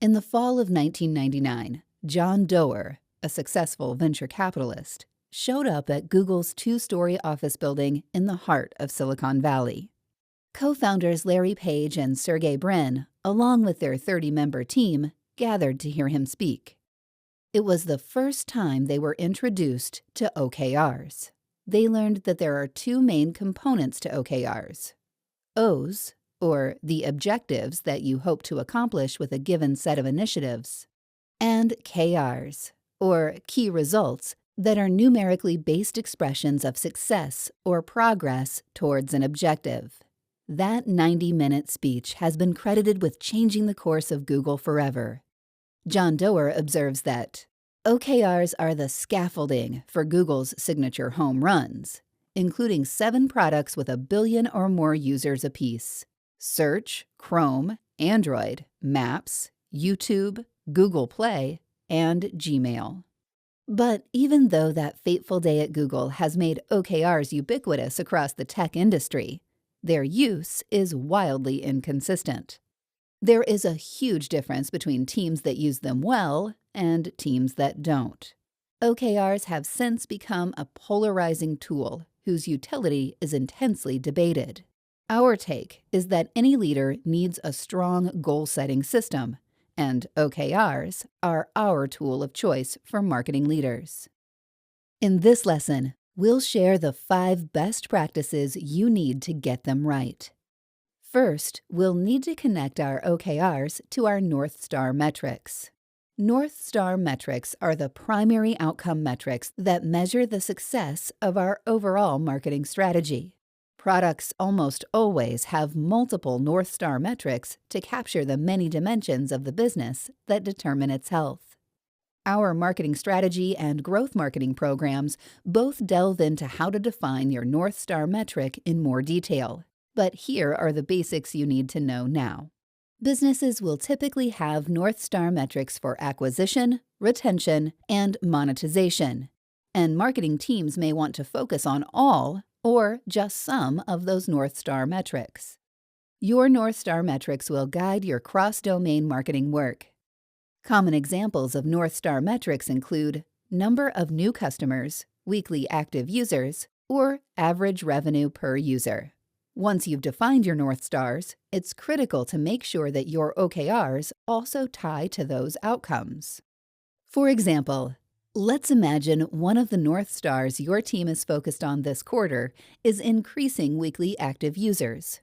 In the fall of 1999, John Doerr, a successful venture capitalist, showed up at Google's two-story office building in the heart of Silicon Valley. Co-founders Larry Page and Sergey Brin, along with their 30-member team, gathered to hear him speak. It was the first time they were introduced to OKRs. They learned that there are two main components to OKRs. O's, or the objectives that you hope to accomplish with a given set of initiatives, and KRs, or key results that are numerically based expressions of success or progress towards an objective. That 90-minute speech has been credited with changing the course of Google forever. John Doerr observes that OKRs are the scaffolding for Google's signature home runs, including 7 products with 1 billion or more users apiece: Search, Chrome, Android, Maps, YouTube, Google Play, and Gmail. But even though that fateful day at Google has made OKRs ubiquitous across the tech industry, their use is wildly inconsistent. There is a huge difference between teams that use them well and teams that don't. OKRs have since become a polarizing tool whose utility is intensely debated. Our take is that any leader needs a strong goal-setting system, and OKRs are our tool of choice for marketing leaders. In this lesson, we'll share the 5 best practices you need to get them right. First, we'll need to connect our OKRs to our North Star metrics. North Star metrics are the primary outcome metrics that measure the success of our overall marketing strategy. Products almost always have multiple North Star metrics to capture the many dimensions of the business that determine its health. Our marketing strategy and growth marketing programs both delve into how to define your North Star metric in more detail. But here are the basics you need to know now. Businesses will typically have North Star metrics for acquisition, retention, and monetization, and marketing teams may want to focus on all or just some of those North Star metrics. Your North Star metrics will guide your cross-domain marketing work. Common examples of North Star metrics include number of new customers, weekly active users, or average revenue per user. Once you've defined your North Stars, it's critical to make sure that your OKRs also tie to those outcomes. For example, let's imagine one of the North Stars your team is focused on this quarter is increasing weekly active users.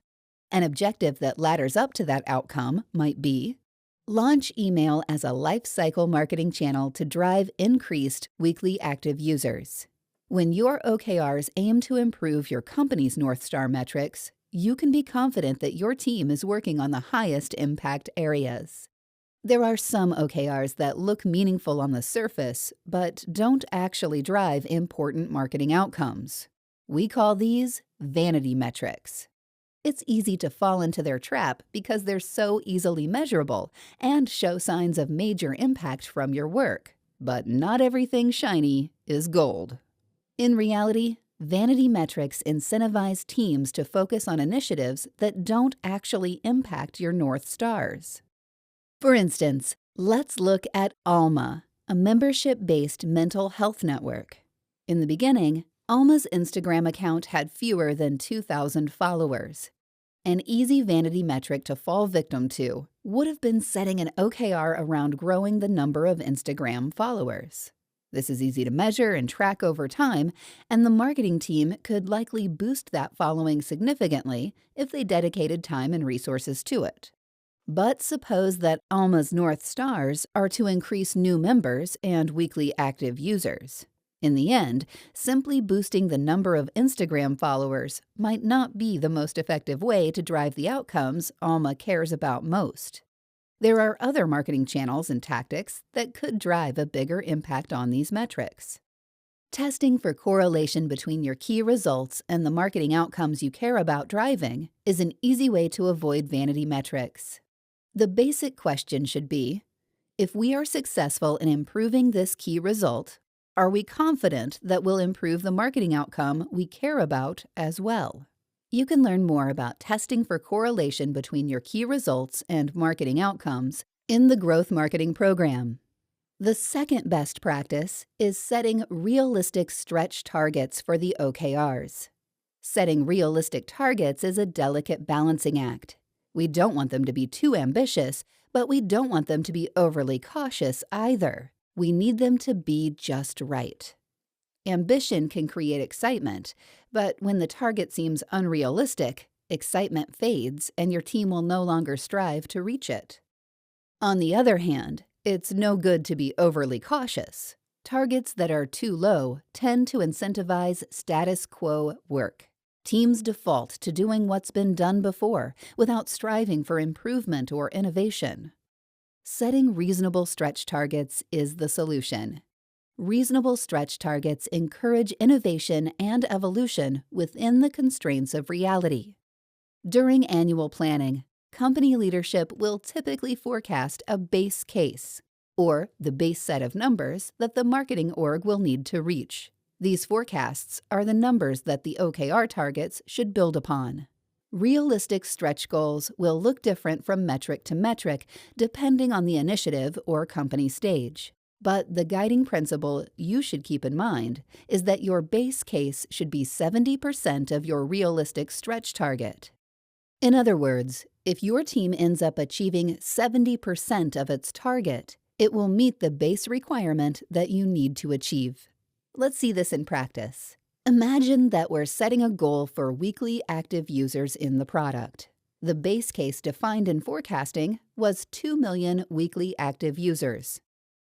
An objective that ladders up to that outcome might be launch email as a lifecycle marketing channel to drive increased weekly active users. When your OKRs aim to improve your company's North Star metrics, you can be confident that your team is working on the highest impact areas. There are some OKRs that look meaningful on the surface, but don't actually drive important marketing outcomes. We call these vanity metrics. It's easy to fall into their trap because they're so easily measurable and show signs of major impact from your work. But not everything shiny is gold. In reality, vanity metrics incentivize teams to focus on initiatives that don't actually impact your North Stars. For instance, let's look at Alma, a membership-based mental health network. In the beginning, Alma's Instagram account had fewer than 2,000 followers. An easy vanity metric to fall victim to would have been setting an OKR around growing the number of Instagram followers. This is easy to measure and track over time, and the marketing team could likely boost that following significantly if they dedicated time and resources to it. But suppose that Alma's North Stars are to increase new members and weekly active users. In the end, simply boosting the number of Instagram followers might not be the most effective way to drive the outcomes Alma cares about most. There are other marketing channels and tactics that could drive a bigger impact on these metrics. Testing for correlation between your key results and the marketing outcomes you care about driving is an easy way to avoid vanity metrics. The basic question should be, if we are successful in improving this key result, are we confident that we'll improve the marketing outcome we care about as well? You can learn more about testing for correlation between your key results and marketing outcomes In the growth marketing program. The second best practice is setting realistic stretch targets for the OKRs. Setting realistic targets is a delicate balancing act. We don't want them to be too ambitious, but we don't want them to be overly cautious either. We need them to be just right. Ambition can create excitement, but when the target seems unrealistic, excitement fades and your team will no longer strive to reach it. On the other hand, it's no good to be overly cautious. Targets that are too low tend to incentivize status quo work. Teams default to doing what's been done before without striving for improvement or innovation. Setting reasonable stretch targets is the solution. Reasonable stretch targets encourage innovation and evolution within the constraints of reality. During annual planning, company leadership will typically forecast a base case, or the base set of numbers that the marketing org will need to reach. These forecasts are the numbers that the OKR targets should build upon. Realistic stretch goals will look different from metric to metric depending on the initiative or company stage. But the guiding principle you should keep in mind is that your base case should be 70% of your realistic stretch target. In other words, if your team ends up achieving 70% of its target, it will meet the base requirement that you need to achieve. Let's see this in practice. Imagine that we're setting a goal for weekly active users in the product. The base case defined in forecasting was 2 million weekly active users.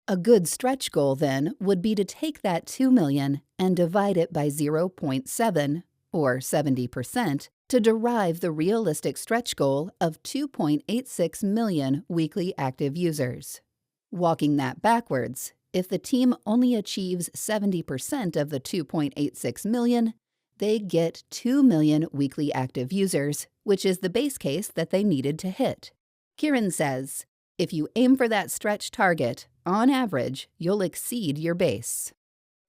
A good stretch goal, then, would be to take that 2 million and divide it by 0.7, or 70%, to derive the realistic stretch goal of 2.86 million weekly active users. Walking that backwards, if the team only achieves 70% of the 2.86 million, they get 2 million weekly active users, which is the base case that they needed to hit. Kieran says, if you aim for that stretch target, on average, you'll exceed your base.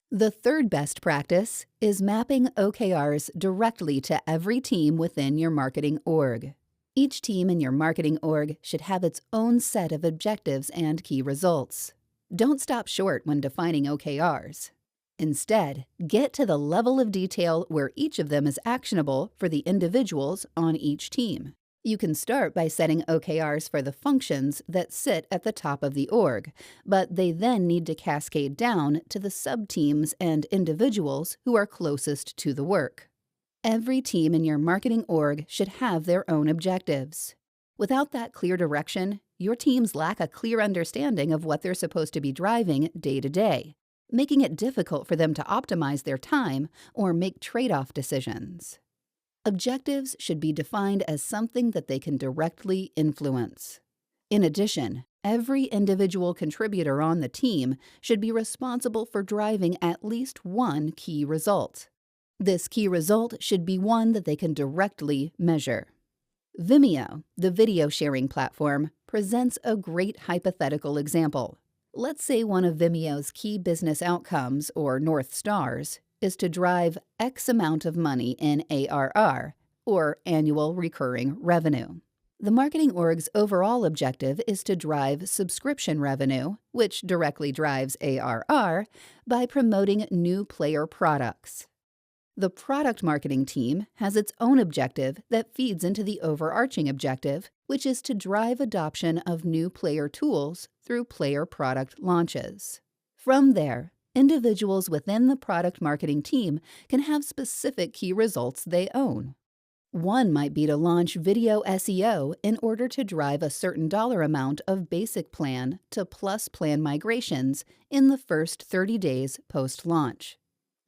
The third best practice is mapping OKRs directly to every team within your marketing org. Each team in your marketing org should have its own set of objectives and key results. Don't stop short when defining OKRs. Instead, get to the level of detail where each of them is actionable for the individuals on each team. You can start by setting OKRs for the functions that sit at the top of the org, but they then need to cascade down to the sub-teams and individuals who are closest to the work. Every team in your marketing org should have their own objectives. Without that clear direction, your teams lack a clear understanding of what they're supposed to be driving day to day, making it difficult for them to optimize their time or make trade-off decisions. Objectives should be defined as something that they can directly influence. In addition, every individual contributor on the team should be responsible for driving at least one key result. This key result should be one that they can directly measure. Vimeo, the video sharing platform, presents a great hypothetical example. Let's say one of Vimeo's key business outcomes, or North Stars, is to drive X amount of money in ARR, or annual recurring revenue. The marketing org's overall objective is to drive subscription revenue, which directly drives ARR, by promoting new player products. The product marketing team has its own objective that feeds into the overarching objective, which is to drive adoption of new player tools through player product launches. From there, individuals within the product marketing team can have specific key results they own. One might be to launch video SEO in order to drive a certain dollar amount of basic plan to plus plan migrations in the first 30 days post-launch.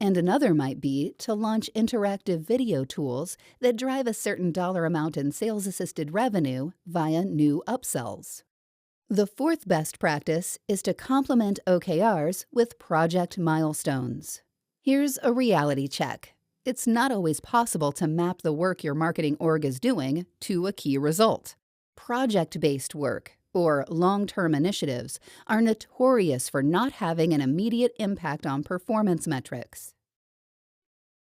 And another might be to launch interactive video tools that drive a certain dollar amount in sales-assisted revenue via new upsells. The fourth best practice is to complement OKRs with project milestones. Here's a reality check. It's not always possible to map the work your marketing org is doing to a key result. Project-based work, or long-term initiatives, are notorious for not having an immediate impact on performance metrics.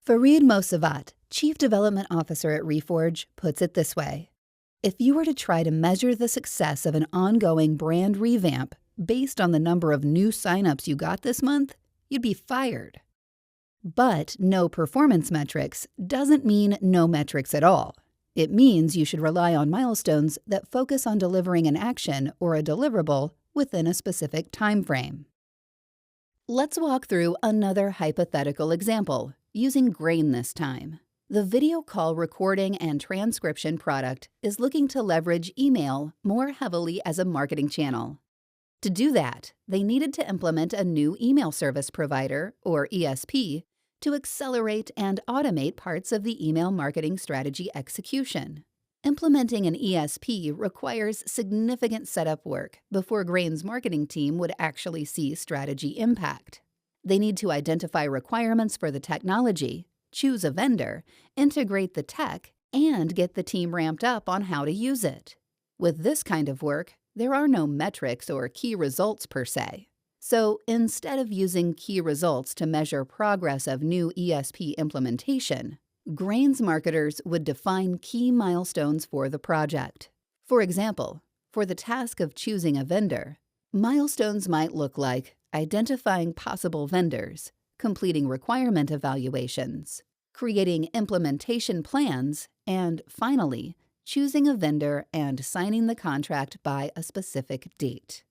Fareed Mosavat, Chief Development Officer at Reforge, puts it this way: If you were to try to measure the success of an ongoing brand revamp based on the number of new signups you got this month, you'd be fired. But no performance metrics doesn't mean no metrics at all. It means you should rely on milestones that focus on delivering an action or a deliverable within a specific time frame. Let's walk through another hypothetical example, using Grain this time. The video call recording and transcription product is looking to leverage email more heavily as a marketing channel. To do that, they needed to implement a new email service provider, or ESP, to accelerate and automate parts of the email marketing strategy execution. Implementing an ESP requires significant setup work before Grain's marketing team would actually see strategy impact. They need to identify requirements for the technology, choose a vendor, integrate the tech, and get the team ramped up on how to use it. With this kind of work, there are no metrics or key results per se. So instead of using key results to measure progress of new ESP implementation, Grain's marketers would define key milestones for the project. For example, for the task of choosing a vendor, milestones might look like identifying possible vendors, completing requirement evaluations, creating implementation plans, and finally, choosing a vendor and signing the contract by a specific date.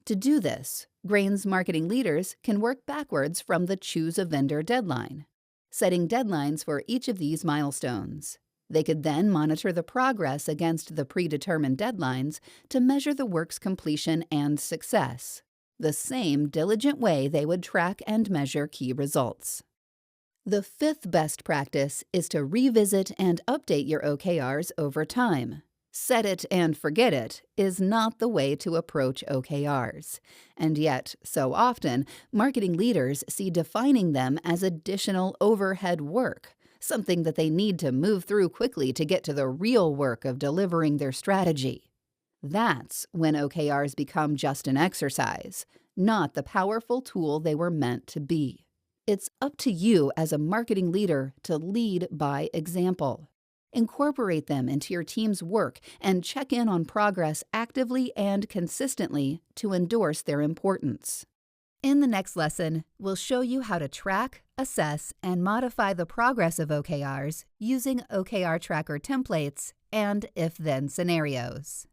To do this, Grain's marketing leaders can work backwards from the choose a vendor deadline, setting deadlines for each of these milestones. They could then monitor the progress against the predetermined deadlines to measure the work's completion and success, the same diligent way they would track and measure key results. The fifth best practice is to revisit and update your OKRs over time. Set it and forget it is not the way to approach OKRs. And yet, so often, marketing leaders see defining them as additional overhead work, something that they need to move through quickly to get to the real work of delivering their strategy. That's when OKRs become just an exercise, not the powerful tool they were meant to be. It's up to you as a marketing leader to lead by example. Incorporate them into your team's work and check in on progress actively and consistently to endorse their importance. In the next lesson, we'll show you how to track, assess, and modify the progress of OKRs using OKR tracker templates and if-then scenarios.